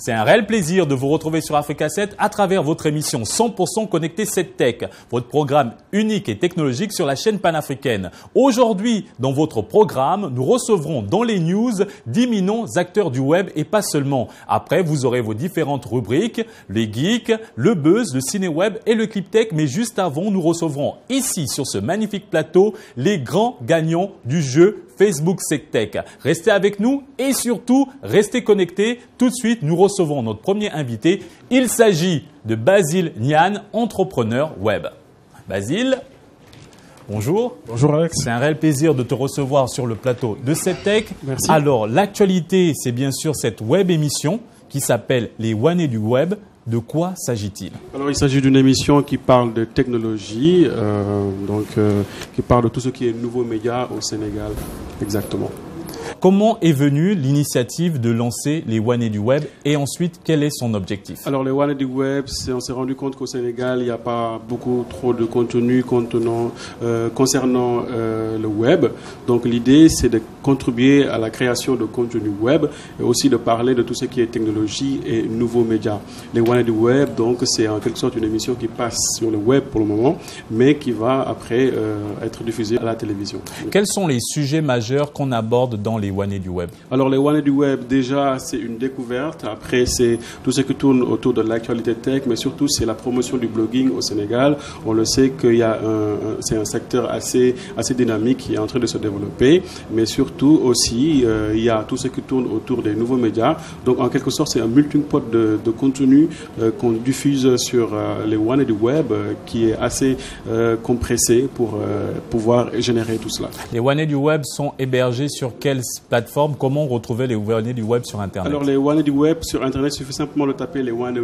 C'est un réel plaisir de vous retrouver sur Africa 7 à travers votre émission 100% connectée 7Tech, votre programme unique et technologique sur la chaîne panafricaine. Aujourd'hui, dans votre programme, nous recevrons dans les news d'éminents acteurs du web et pas seulement. Après, vous aurez vos différentes rubriques, les geeks, le buzz, le ciné-web et le clip tech. Mais juste avant, nous recevrons ici sur ce magnifique plateau les grands gagnants du jeu Facebook 7Tech. Restez avec nous et surtout, restez connectés. Tout de suite, nous recevons notre premier invité. Il s'agit de Basile Niane, entrepreneur web. Basile, bonjour. Bonjour Alex. C'est un réel plaisir de te recevoir sur le plateau de 7Tech. Merci. Alors, l'actualité, c'est bien sûr cette web émission qui s'appelle Les Wanés du Web. De quoi s'agit-il? Alors, il s'agit d'une émission qui parle de technologie, qui parle de tout ce qui est nouveaux médias au Sénégal. Exactement. Comment est venue l'initiative de lancer les Wanés du Web et ensuite, quel est son objectif? Alors, les Wanés du Web, on s'est rendu compte qu'au Sénégal, il n'y a pas beaucoup trop de contenu concernant le web. Donc, l'idée, c'est de contribuer à la création de contenu web et aussi de parler de tout ce qui est technologie et nouveaux médias. Les Wanés du Web, donc, c'est en quelque sorte une émission qui passe sur le web pour le moment, mais qui va après être diffusée à la télévision. Quels sont les sujets majeurs qu'on aborde dans les Wanés du Web? Alors, les Wanés du Web, déjà, c'est une découverte. Après, c'est tout ce qui tourne autour de l'actualité tech, mais surtout, c'est la promotion du blogging au Sénégal. On le sait qu'il y a c'est un secteur assez dynamique qui est en train de se développer, mais surtout aussi, il y a tout ce qui tourne autour des nouveaux médias. Donc, en quelque sorte, c'est un multipode de contenu qu'on diffuse sur les Wanés du Web, qui est assez compressé pour pouvoir générer tout cela. Les Wanés du Web sont hébergés sur quelle plateforme? Comment retrouver les Wanés du Web sur Internet? Alors, les Wanés du Web sur Internet, il suffit simplement de taper les Wanés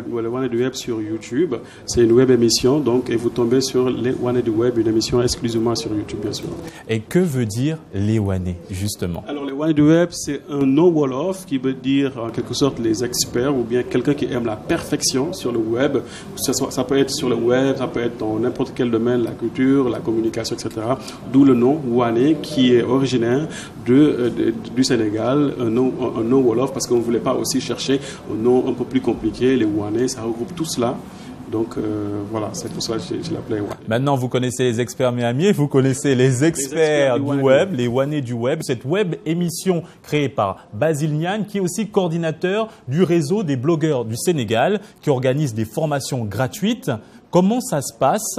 du Web sur YouTube. C'est une web émission, donc, et vous tombez sur les Wanés du Web, une émission exclusivement sur YouTube, bien sûr. Et que veut dire les Wanés, justement? Alors, les Wanés du Web, c'est un nom Wolof qui veut dire, en quelque sorte, les experts ou bien quelqu'un qui aime la perfection sur le web. Ça peut être sur le web, ça peut être dans n'importe quel domaine, la culture, la communication, etc. D'où le nom Wané, qui est originaire du Sénégal, un nom Wolof, parce qu'on ne voulait pas aussi chercher un nom un peu plus compliqué. Les Wanés, ça regroupe tout cela. Donc voilà, c'est pour ça que je l'appelais Wané. Maintenant, vous connaissez les experts Miami, vous connaissez les experts du web, les Wanés du Web. Cette web émission créée par Basile Niane, qui est aussi coordinateur du réseau des blogueurs du Sénégal, qui organise des formations gratuites. Comment ça se passe?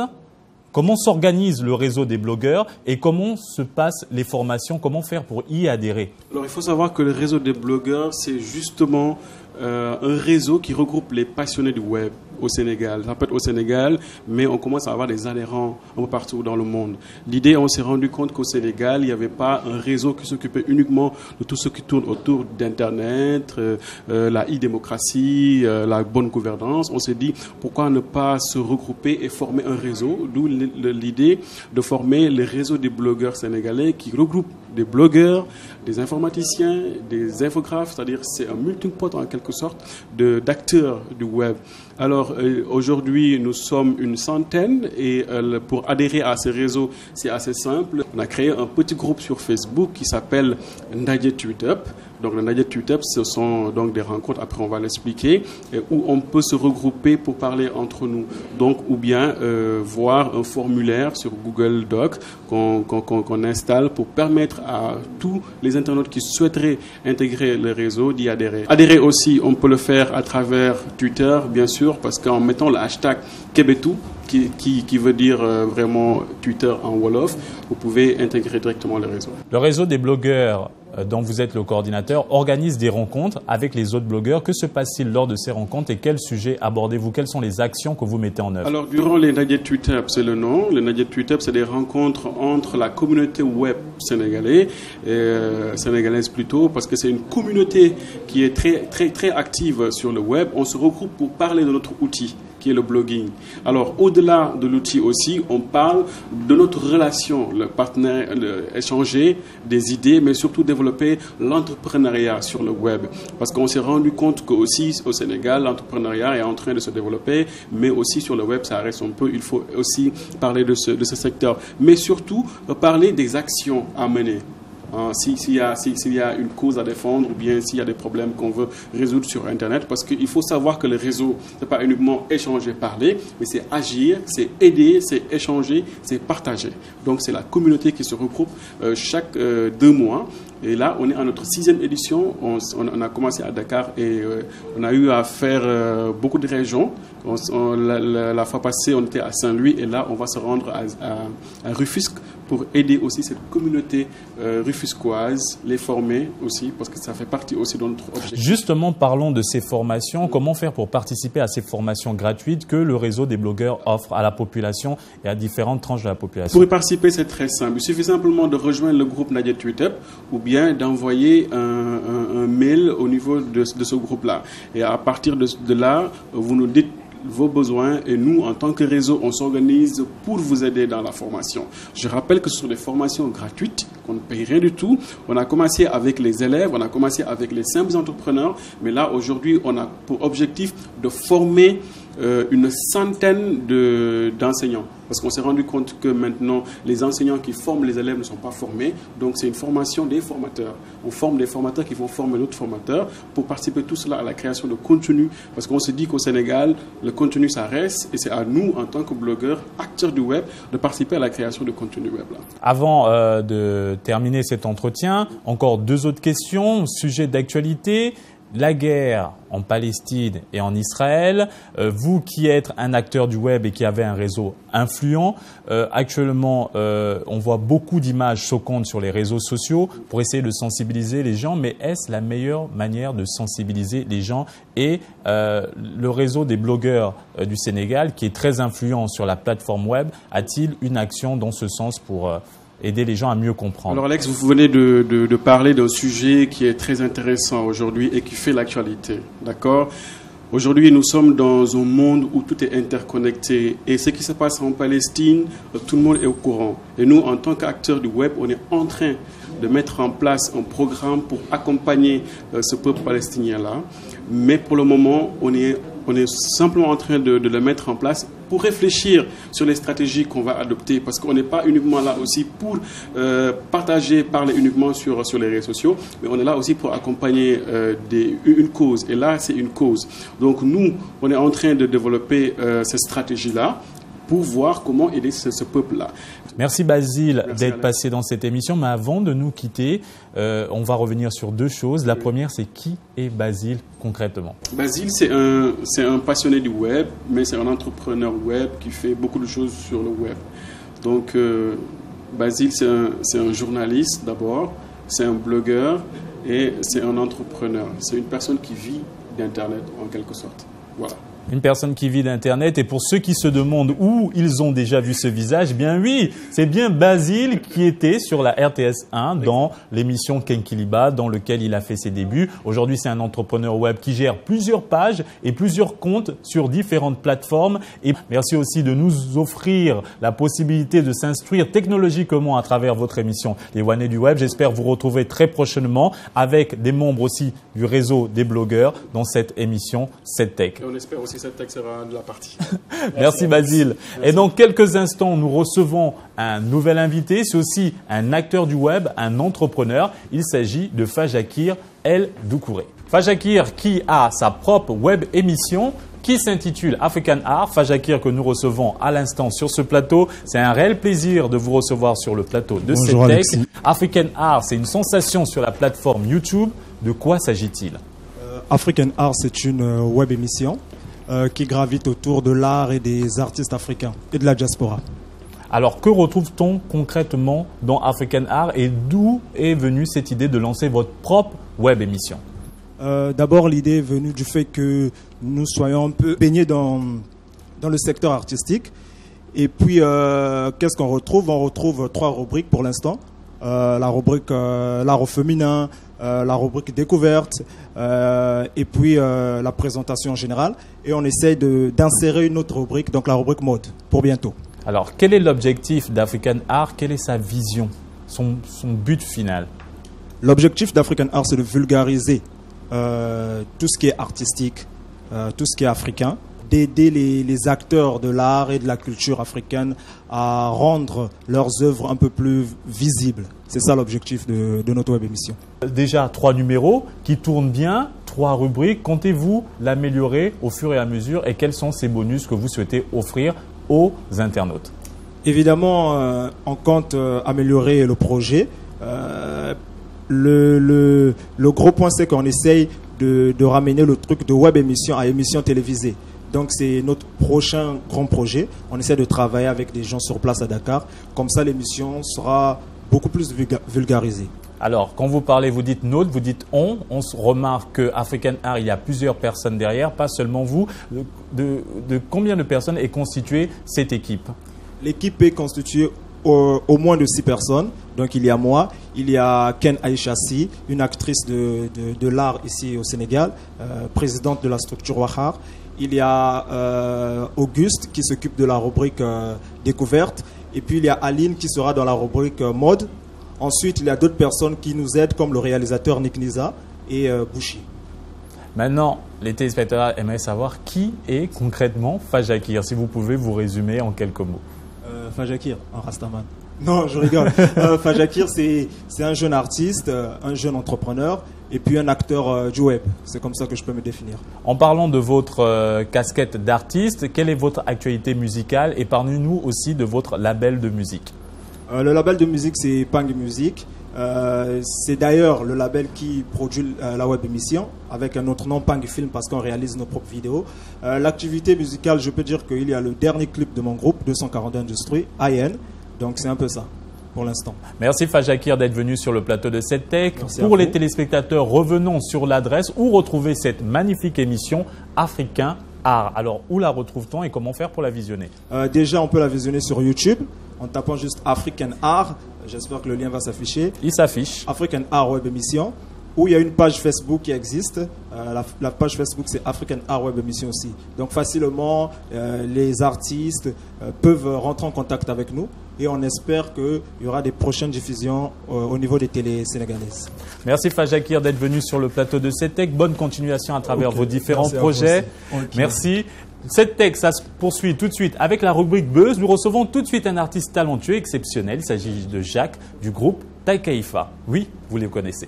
Comment s'organise le réseau des blogueurs et comment se passent les formations? Comment faire pour y adhérer? Alors, il faut savoir que le réseau des blogueurs, c'est justement un réseau qui regroupe les passionnés du web au Sénégal. Ça peut être au Sénégal, mais on commence à avoir des adhérents un peu partout dans le monde. L'idée, on s'est rendu compte qu'au Sénégal, il n'y avait pas un réseau qui s'occupait uniquement de tout ce qui tourne autour d'Internet, la e-démocratie, la bonne gouvernance. On s'est dit, pourquoi ne pas se regrouper et former un réseau? D'où l'idée de former le réseau des blogueurs sénégalais qui regroupe des blogueurs, des informaticiens, des infographes, c'est-à-dire c'est un multipode en quelque sorte d'acteurs du web. Alors aujourd'hui, nous sommes une centaine et pour adhérer à ces réseaux, c'est assez simple. On a créé un petit groupe sur Facebook qui s'appelle Ndaje Tweetup. Donc, le Ndaje Tweetup, ce sont donc des rencontres, après on va l'expliquer, où on peut se regrouper pour parler entre nous. Donc, ou bien voir un formulaire sur Google Doc qu'on installe pour permettre à tous les internautes qui souhaiteraient intégrer le réseau d'y adhérer. Adhérer aussi, on peut le faire à travers Twitter, bien sûr, parce qu'en mettant le hashtag Kebetou, qui veut dire vraiment Twitter en Wolof, vous pouvez intégrer directement le réseau. Le réseau des blogueurs dont vous êtes le coordinateur organise des rencontres avec les autres blogueurs. Que se passe-t-il lors de ces rencontres et quels sujets abordez-vous? Quelles sont les actions que vous mettez en œuvre? Alors, durant les Ndaje Tweetup, c'est le nom. Les Ndaje Tweetup, c'est des rencontres entre la communauté web sénégalaise plutôt, parce que c'est une communauté qui est très active sur le web. On se regroupe pour parler de notre outil, qui est le blogging. Alors, au-delà de l'outil aussi, on parle de notre relation, le partenaire, échanger des idées, mais surtout développer l'entrepreneuriat sur le web. Parce qu'on s'est rendu compte qu'aussi au Sénégal, l'entrepreneuriat est en train de se développer, mais aussi sur le web, ça reste un peu, il faut aussi parler de ce secteur. Mais surtout, parler des actions à mener. s'il y a une cause à défendre ou bien s'il y a des problèmes qu'on veut résoudre sur Internet, parce qu'il faut savoir que le réseau, ce n'est pas uniquement échanger, parler, mais c'est agir, c'est aider, c'est échanger, c'est partager. Donc c'est la communauté qui se regroupe chaque 2 mois. Et là, on est à notre 6e édition. On a commencé à Dakar et on a eu à faire beaucoup de régions. La fois passée, on était à Saint-Louis et là, on va se rendre à Rufisque pour aider aussi cette communauté rufisquoise, les former aussi, parce que ça fait partie aussi de notre objectif. Justement, parlons de ces formations. Comment faire pour participer à ces formations gratuites que le réseau des blogueurs offre à la population et à différentes tranches de la population? Pour y participer, c'est très simple. Il suffit simplement de rejoindre le groupe Nadia Twitter ou bien d'envoyer un mail au niveau de ce groupe-là. Et à partir de là, vous nous dites vos besoins et nous, en tant que réseau, on s'organise pour vous aider dans la formation. Je rappelle que ce sont des formations gratuites, qu'on ne paye rien du tout. On a commencé avec les élèves, on a commencé avec les simples entrepreneurs, mais là, aujourd'hui, on a pour objectif de former une centaine d'enseignants. Parce qu'on s'est rendu compte que maintenant, les enseignants qui forment les élèves ne sont pas formés. Donc, c'est une formation des formateurs. On forme des formateurs qui vont former d'autres formateurs pour participer tout cela à la création de contenu. Parce qu'on se dit qu'au Sénégal, le contenu, ça reste. Et c'est à nous, en tant que blogueurs, acteurs du web, de participer à la création de contenu web. Là. Avant de terminer cet entretien, encore 2 autres questions. Sujet d'actualité. La guerre en Palestine et en Israël, vous qui êtes un acteur du web et qui avez un réseau influent, actuellement on voit beaucoup d'images choquantes sur les réseaux sociaux pour essayer de sensibiliser les gens, mais est-ce la meilleure manière de sensibiliser les gens? Et le réseau des blogueurs du Sénégal, qui est très influent sur la plateforme web, a-t-il une action dans ce sens pour aider les gens à mieux comprendre? Alors Alex, vous venez de parler d'un sujet qui est très intéressant aujourd'hui et qui fait l'actualité, d'accord? Aujourd'hui, nous sommes dans un monde où tout est interconnecté et ce qui se passe en Palestine, tout le monde est au courant. Et nous, en tant qu'acteurs du web, on est en train de mettre en place un programme pour accompagner ce peuple palestinien-là. Mais pour le moment, on est simplement en train de le mettre en place pour réfléchir sur les stratégies qu'on va adopter, parce qu'on n'est pas uniquement là aussi pour partager, parler uniquement sur les réseaux sociaux, mais on est là aussi pour accompagner une cause. Et là, c'est une cause. Donc nous, on est en train de développer cette stratégie-là pour voir comment aider ce peuple-là. Merci Basile d'être passé dans cette émission. Mais avant de nous quitter, on va revenir sur 2 choses. La première, c'est qui est Basile concrètement? Basile, c'est un passionné du web, mais c'est un entrepreneur web qui fait beaucoup de choses sur le web. Donc, Basile, c'est un journaliste d'abord, c'est un blogueur et c'est un entrepreneur. C'est une personne qui vit d'Internet en quelque sorte. Voilà. Une personne qui vit d'Internet. Et pour ceux qui se demandent où ils ont déjà vu ce visage, bien oui, c'est bien Basile qui était sur la RTS 1 dans l'émission Kenkiliba, dans lequel il a fait ses débuts. Aujourd'hui, c'est un entrepreneur web qui gère plusieurs pages et plusieurs comptes sur différentes plateformes. Et merci aussi de nous offrir la possibilité de s'instruire technologiquement à travers votre émission Les Wanés du Web. J'espère vous retrouver très prochainement avec des membres aussi du réseau des blogueurs dans cette émission SETech. Et on espère aussi cette texte sera de la partie. Merci Basile. Merci. Et dans quelques instants, nous recevons un nouvel invité. C'est aussi un acteur du web, un entrepreneur. Il s'agit de Fajakir El Doucouré. Fajakir qui a sa propre web émission qui s'intitule African Art. Fajakir que nous recevons à l'instant sur ce plateau. C'est un réel plaisir de vous recevoir sur le plateau de SETech. African Art, c'est une sensation sur la plateforme YouTube. De quoi s'agit-il? African Art, c'est une web émission qui gravite autour de l'art et des artistes africains et de la diaspora. Alors, que retrouve-t-on concrètement dans African Art et d'où est venue cette idée de lancer votre propre web émission? D'abord, l'idée est venue du fait que nous soyons un peu baignés dans le secteur artistique. Et puis, qu'est-ce qu'on retrouve? On retrouve 3 rubriques pour l'instant. La rubrique l'art au féminin, la rubrique découverte et puis la présentation générale. Et on essaye d'insérer une autre rubrique, donc la rubrique mode, pour bientôt. Alors, quel est l'objectif d'African Art? Quelle est sa vision, son but final? L'objectif d'African Art, c'est de vulgariser tout ce qui est artistique, tout ce qui est africain, d'aider les acteurs de l'art et de la culture africaine à rendre leurs œuvres un peu plus visibles. C'est ça l'objectif de notre web émission. Déjà 3 numéros qui tournent bien, 3 rubriques. Comptez-vous l'améliorer au fur et à mesure et quels sont ces bonus que vous souhaitez offrir aux internautes? Évidemment, on compte améliorer le projet. Le gros point, c'est qu'on essaye de ramener le truc de web émission à émission télévisée. Donc, c'est notre prochain grand projet. On essaie de travailler avec des gens sur place à Dakar. Comme ça, l'émission sera beaucoup plus vulgarisée. Alors, quand vous parlez, vous dites notre, vous dites on. On se remarque qu'African Art, il y a plusieurs personnes derrière, pas seulement vous. De combien de personnes est constituée cette équipe? L'équipe est constituée au moins de 6 personnes. Donc, il y a moi, il y a Ken Aïchassi, une actrice de l'art ici au Sénégal, présidente de la structure Wahar. Il y a Auguste qui s'occupe de la rubrique découverte. Et puis, il y a Aline qui sera dans la rubrique mode. Ensuite, il y a d'autres personnes qui nous aident, comme le réalisateur Nick Niza et Bouchi. Maintenant, les téléspectateurs aimeraient savoir qui est concrètement Fajakir. Si vous pouvez vous résumer en quelques mots. Fajakir, un Rastaman. Non, je rigole. Fajakir, c'est un jeune artiste, un jeune entrepreneur et puis un acteur du web. C'est comme ça que je peux me définir. En parlant de votre casquette d'artiste, quelle est votre actualité musicale et parlez-nous aussi de votre label de musique? Le label de musique, c'est Pang Music. C'est d'ailleurs le label qui produit la web émission avec un autre nom, Pang Film, parce qu'on réalise nos propres vidéos. L'activité musicale, je peux dire qu'il y a le dernier clip de mon groupe, 242 Industries, IN. Donc c'est un peu ça pour l'instant. Merci Fajakir d'être venu sur le plateau de SETtech. Pour les téléspectateurs, revenons sur l'adresse où retrouver cette magnifique émission Africain Art. Alors où la retrouve-t-on et comment faire pour la visionner? Déjà, on peut la visionner sur YouTube en tapant juste African Art. J'espère que le lien va s'afficher. Il s'affiche. African Art Web Émission. Où il y a une page Facebook qui existe. La page Facebook, c'est African Art Web Émission aussi. Donc facilement, les artistes peuvent rentrer en contact avec nous. Et on espère qu'il y aura des prochaines diffusions au niveau des télés sénégalaises. Merci Fajakir d'être venu sur le plateau de SETtech. Bonne continuation à travers vos différents projets. Merci. SETtech, ça se poursuit tout de suite avec la rubrique Buzz. Nous recevons tout de suite un artiste talentueux, exceptionnel. Il s'agit de Jacques du groupe Taïkaïfa. Oui, vous les connaissez.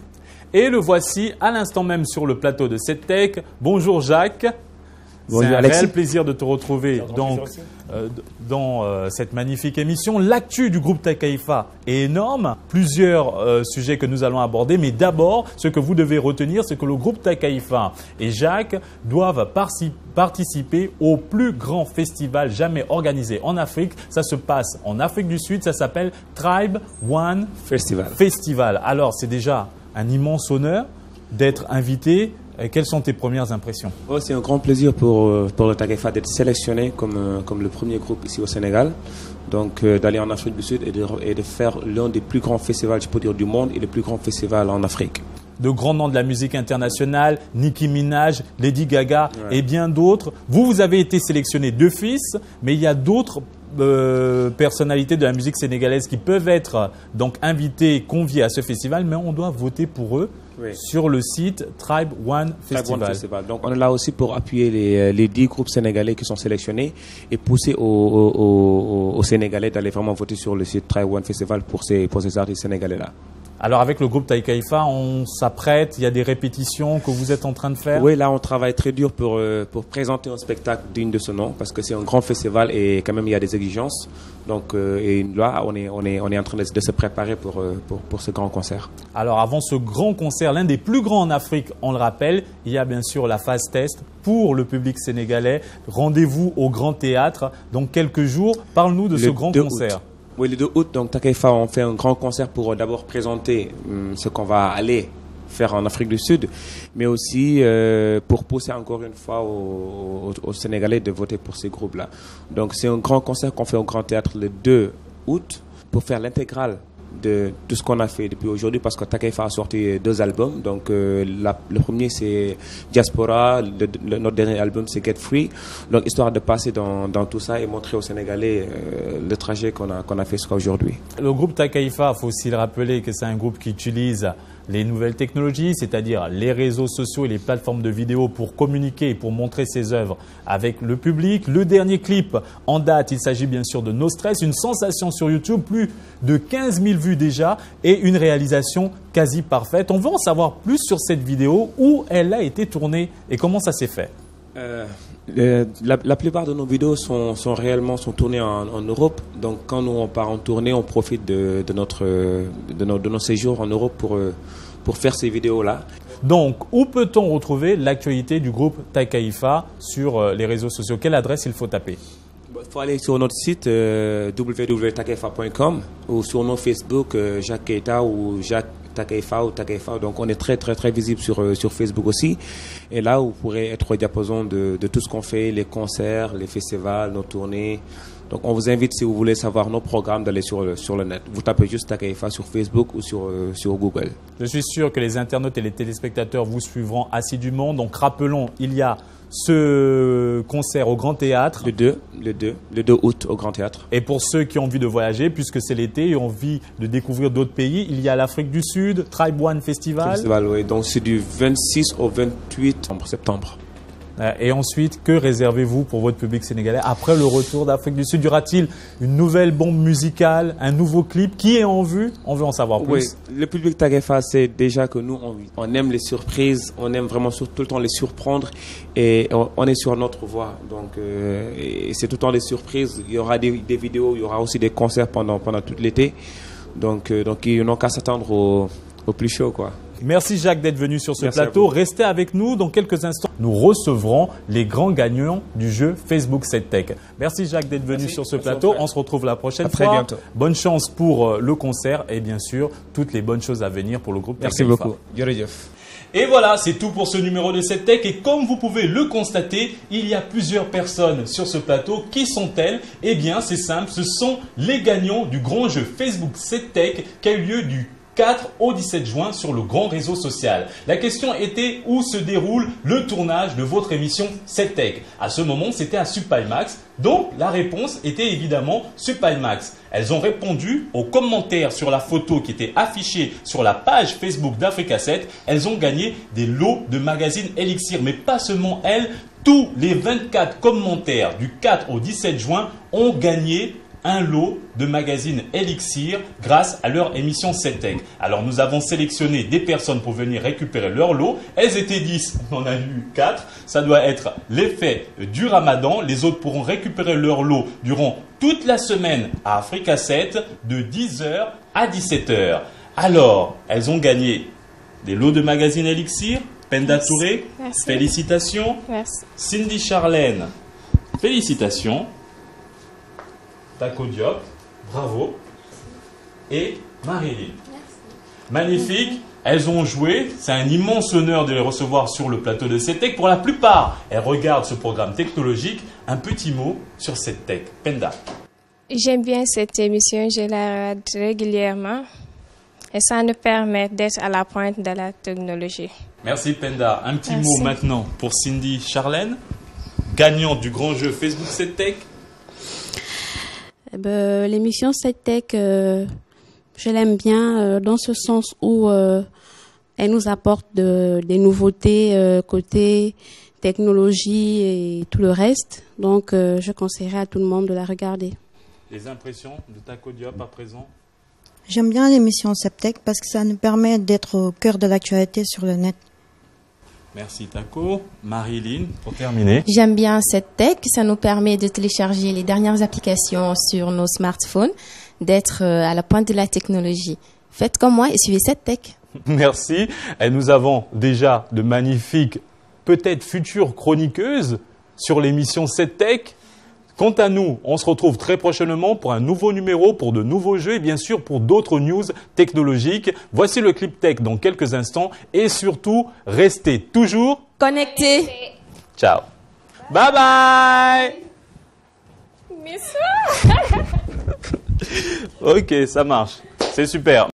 Et le voici à l'instant même sur le plateau de SETtech. Bonjour Jacques. C'est un réel plaisir de te retrouver dans cette magnifique émission. L'actu du groupe Taïkaïfa est énorme. Plusieurs sujets que nous allons aborder. Mais d'abord, ce que vous devez retenir, c'est que le groupe Taïkaïfa et Jacques doivent participer au plus grand festival jamais organisé en Afrique. Ça se passe en Afrique du Sud. Ça s'appelle Tribe One Festival. Alors, c'est déjà un immense honneur d'être invité. Quelles sont tes premières impressions? C'est un grand plaisir pour le Taïkaïfa d'être sélectionné comme le premier groupe ici au Sénégal. Donc d'aller en Afrique du Sud et de faire l'un des plus grands festivals, je peux dire, du monde et le plus grand festival en Afrique. De grands noms de la musique internationale, Nicki Minaj, Lady Gaga et bien d'autres. Vous avez été sélectionné d'office, mais il y a d'autres personnalités de la musique sénégalaise qui peuvent être donc invitées, conviées à ce festival, mais on doit voter pour eux sur le site Tribe One Festival. Donc on est là aussi pour appuyer les 10 groupes sénégalais qui sont sélectionnés et pousser aux Sénégalais d'aller vraiment voter sur le site Tribe One Festival pour ces artistes sénégalais-là. Alors avec le groupe Taïkaïfa, on s'apprête, il y a des répétitions que vous êtes en train de faire? Oui, là on travaille très dur pour présenter un spectacle digne de ce nom parce que c'est un grand festival et quand même il y a des exigences. Donc et là on est en train de se préparer pour ce grand concert. Alors avant ce grand concert, l'un des plus grands en Afrique, on le rappelle, il y a bien sûr la phase test pour le public sénégalais. Rendez-vous au Grand Théâtre dans quelques jours. Parle-nous de ce grand concert. Oui, le 2 août, donc Taïkaïfa, on fait un grand concert pour d'abord présenter ce qu'on va aller faire en Afrique du Sud, mais aussi pour pousser encore une fois aux Sénégalais de voter pour ces groupes-là. Donc c'est un grand concert qu'on fait au Grand Théâtre le 2 août pour faire l'intégrale de tout ce qu'on a fait depuis aujourd'hui parce que Taïkaïfa a sorti 2 albums. Donc le premier c'est Diaspora, notre dernier album c'est Get Free. Donc histoire de passer dans tout ça et montrer aux Sénégalais le trajet qu'on a fait jusqu'à aujourd'hui. Le groupe Taïkaïfa, il faut aussi le rappeler que c'est un groupe qui utilise les nouvelles technologies, c'est-à-dire les réseaux sociaux et les plateformes de vidéo pour communiquer et pour montrer ses œuvres avec le public. Le dernier clip en date, il s'agit bien sûr de No Stress, une sensation sur YouTube, plus de 15 000 vues déjà et une réalisation quasi parfaite. On veut en savoir plus sur cette vidéo, où elle a été tournée et comment ça s'est fait. La plupart de nos vidéos sont tournées en Europe. Donc quand nous on part en tournée, on profite de nos séjours en Europe pour faire ces vidéos-là. Donc, où peut-on retrouver l'actualité du groupe Takaifa sur les réseaux sociaux? Quelle adresse il faut taper? Il faut aller sur notre site www.takaifa.com ou sur nos Facebook Jacques Keita ou Jacques Takaifa ou Takaifa. Donc on est très très très visible sur Facebook aussi. Et là vous pourrez être au diapason de tout ce qu'on fait, les concerts, les festivals, nos tournées. Donc on vous invite, si vous voulez savoir nos programmes, d'aller sur le net. Vous tapez juste Takaifa sur Facebook ou sur Google. Je suis sûr que les internautes et les téléspectateurs vous suivront assidûment. Donc rappelons, il y a ce concert au Grand Théâtre. Le 2 août au Grand Théâtre. Et pour ceux qui ont envie de voyager, puisque c'est l'été et ont envie de découvrir d'autres pays, il y a l'Afrique du Sud, Tribe One Festival. Oui. Donc c'est du 26 au 28 septembre. Et ensuite, que réservez-vous pour votre public sénégalais après le retour d'Afrique du Sud? Y aura-t-il une nouvelle bombe musicale, un nouveau clip qui est en vue? On veut en savoir plus. Oui, le public Takaifa, c'est déjà que nous, on aime les surprises, on aime vraiment tout le temps les surprendre et on est sur notre voie. Donc, c'est tout le temps des surprises. Il y aura des vidéos, il y aura aussi des concerts pendant tout l'été. Donc ils n'ont qu'à s'attendre au plus chaud, quoi. Merci Jacques d'être venu sur ce plateau. Restez avec nous. Dans quelques instants, nous recevrons les grands gagnants du jeu Facebook 7 Tech. Merci Jacques d'être venu sur ce plateau. On se retrouve la prochaine fois. Très bientôt. Bonne chance pour le concert et bien sûr, toutes les bonnes choses à venir pour le groupe Takaifa. Merci beaucoup. Jërëjëf. Et voilà, c'est tout pour ce numéro de 7 Tech. Et comme vous pouvez le constater, il y a plusieurs personnes sur ce plateau. Qui sont-elles? Eh bien, c'est simple. Ce sont les gagnants du grand jeu Facebook 7 Tech qui a eu lieu du 4 au 17 juin sur le grand réseau social. La question était où se déroule le tournage de votre émission 7 Tech. À ce moment, c'était à Supaymax. Donc, la réponse était évidemment Supaymax. Elles ont répondu aux commentaires sur la photo qui était affichée sur la page Facebook d'Africa 7. Elles ont gagné des lots de magazines Elixir. Mais pas seulement elles, tous les 24 commentaires du 4 au 17 juin ont gagné un lot de magazines Elixir grâce à leur émission 7 Tech. Alors nous avons sélectionné des personnes pour venir récupérer leur lot. Elles étaient 10, on en a eu 4. Ça doit être l'effet du Ramadan. Les autres pourront récupérer leur lot durant toute la semaine à Africa 7 de 10h à 17h. Alors, elles ont gagné des lots de magazines Elixir. Penda Touré, merci. Félicitations. Merci. Cindy Charlène, félicitations. Taco Diop, bravo. Et Marilyn. Magnifique. Elles ont joué. C'est un immense honneur de les recevoir sur le plateau de 7 Tech. Pour la plupart, elles regardent ce programme technologique. Un petit mot sur 7 Tech. Penda. J'aime bien cette émission. Je la regarde régulièrement. Et ça nous permet d'être à la pointe de la technologie. Merci Penda. Un petit mot maintenant pour Cindy Charlène, gagnante du grand jeu Facebook 7 Tech. L'émission 7 Tech, je l'aime bien dans ce sens où elle nous apporte des nouveautés côté technologie et tout le reste. Donc, je conseillerais à tout le monde de la regarder. Les impressions de Taco Diop à présent? J'aime bien l'émission 7 Tech parce que ça nous permet d'être au cœur de l'actualité sur le net. Merci Taco. Marilyn, pour terminer. J'aime bien 7 Tech, ça nous permet de télécharger les dernières applications sur nos smartphones, d'être à la pointe de la technologie. Faites comme moi et suivez 7 Tech. Merci. Et nous avons déjà de magnifiques, peut-être futures chroniqueuses sur l'émission 7 Tech. Quant à nous, on se retrouve très prochainement pour un nouveau numéro, pour de nouveaux jeux et bien sûr pour d'autres news technologiques. Voici le clip tech dans quelques instants et surtout, restez toujours connectés. Ciao. Bye bye. Mais ça Ok, ça marche. C'est super.